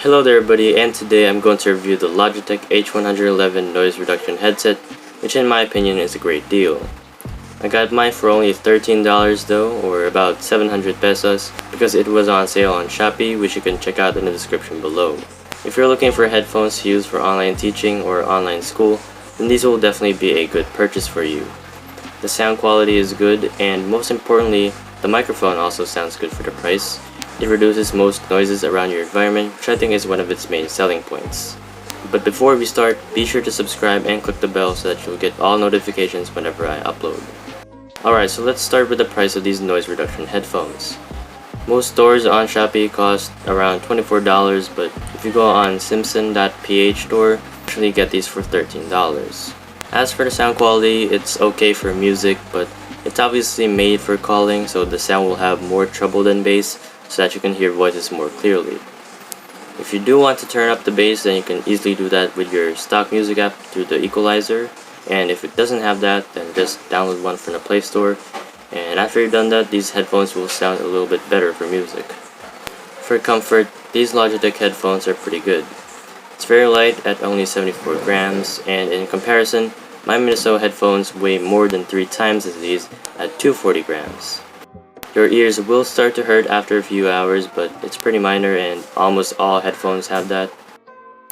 Hello there everybody, and today I'm going to review the Logitech H111 noise reduction headset, which in my opinion is a great deal. I got mine for only $13 though, or about 700 pesos, because it was on sale on Shopee, which you can check out in the description below. If you're looking for headphones to use for online teaching or online school, then these will definitely be a good purchase for you. The sound quality is good, and most importantly, the microphone also sounds good for the price. It reduces most noises around your environment, which I think is one of its main selling points. But before we start, be sure to subscribe and click the bell so that you'll get all notifications whenever I upload. Alright, so let's start with the price of these noise reduction headphones. Most stores on Shopee cost around $24, but if you go on simpson.ph store, you actually get these for $13. As for the sound quality, it's okay for music, but it's obviously made for calling, so the sound will have more treble than bass, so that you can hear voices more clearly. If you do want to turn up the bass, then you can easily do that with your stock music app through the equalizer, and if it doesn't have that, then just download one from the Play Store, and after you've done that, these headphones will sound a little bit better for music. For comfort, these Logitech headphones are pretty good. It's very light at only 74 grams, and in comparison, my Minnesota headphones weigh more than 3 times as these at 240 grams. Your ears will start to hurt after a few hours, but it's pretty minor and almost all headphones have that.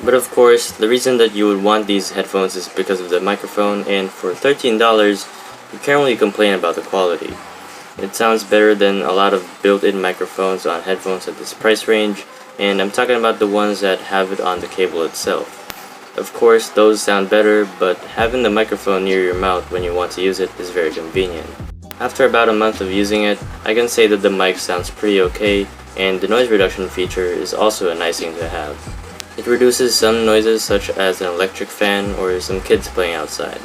But of course, the reason that you would want these headphones is because of the microphone, and for $13, you can't really complain about the quality. It sounds better than a lot of built-in microphones on headphones at this price range, and I'm talking about the ones that have it on the cable itself. Of course, those sound better, but having the microphone near your mouth when you want to use it is very convenient. After about a month of using it, I can say that the mic sounds pretty okay, and the noise reduction feature is also a nice thing to have. It reduces some noises such as an electric fan or some kids playing outside.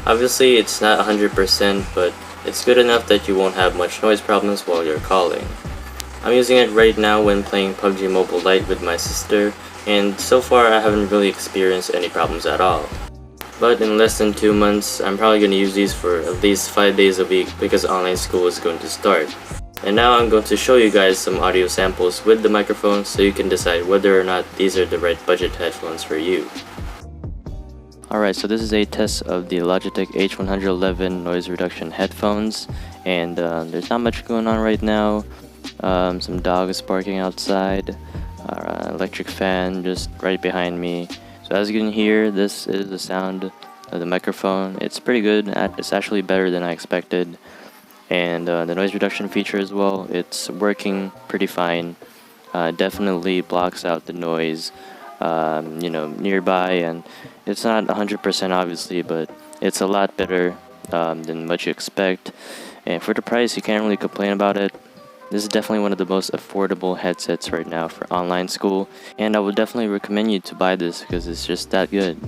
Obviously it's not 100%, but it's good enough that you won't have much noise problems while you're calling. I'm using it right now when playing PUBG Mobile Lite with my sister, and so far I haven't really experienced any problems at all. But in less than 2 months, I'm probably going to use these for at least 5 days a week because online school is going to start. And now I'm going to show you guys some audio samples with the microphone so you can decide whether or not these are the right budget headphones for you. Alright, so this is a test of the Logitech H111 noise reduction headphones, and there's not much going on right now. Some dogs barking outside, electric fan just right behind me. So as you can hear, this is the sound of the microphone. It's pretty good. It's actually better than I expected. And the noise reduction feature as well, it's working pretty fine. Definitely blocks out the noise nearby, and it's not 100% obviously, but it's a lot better than what you expect. And for the price, you can't really complain about it. This is definitely one of the most affordable headsets right now for online school, and I would definitely recommend you to buy this because it's just that good.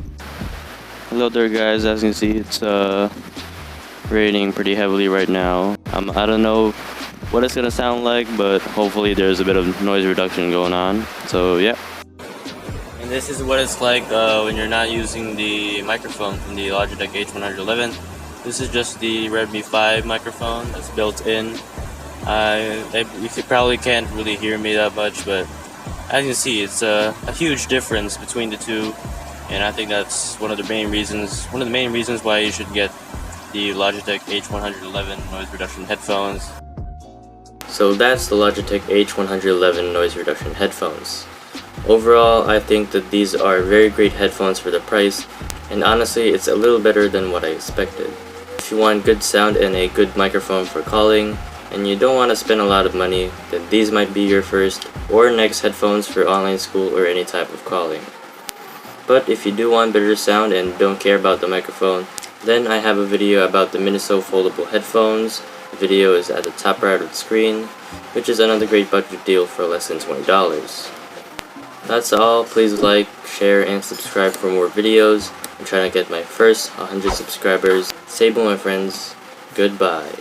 Hello there guys, as you can see, it's raining pretty heavily right now. I don't know what it's gonna sound like, but hopefully there's a bit of noise reduction going on, so yeah. And this is what it's like when you're not using the microphone from the Logitech H111. This is just the Redmi 5 microphone that's built in. You probably can't really hear me that much, but as you can see, it's a huge difference between the two, and I think that's one of the main reasons why you should get the Logitech H111 noise reduction headphones. So that's the Logitech H111 noise reduction headphones. Overall, I think that these are very great headphones for the price, and honestly, it's a little better than what I expected. If you want good sound and a good microphone for calling, and you don't want to spend a lot of money, then these might be your first or next headphones for online school or any type of calling. But if you do want better sound and don't care about the microphone, then I have a video about the Minnesota foldable headphones. The video is at the top right of the screen, which is another great budget deal for less than $20. That's all. Please like, share, and subscribe for more videos. I'm trying to get my first 100 subscribers. Sable my friends. Goodbye.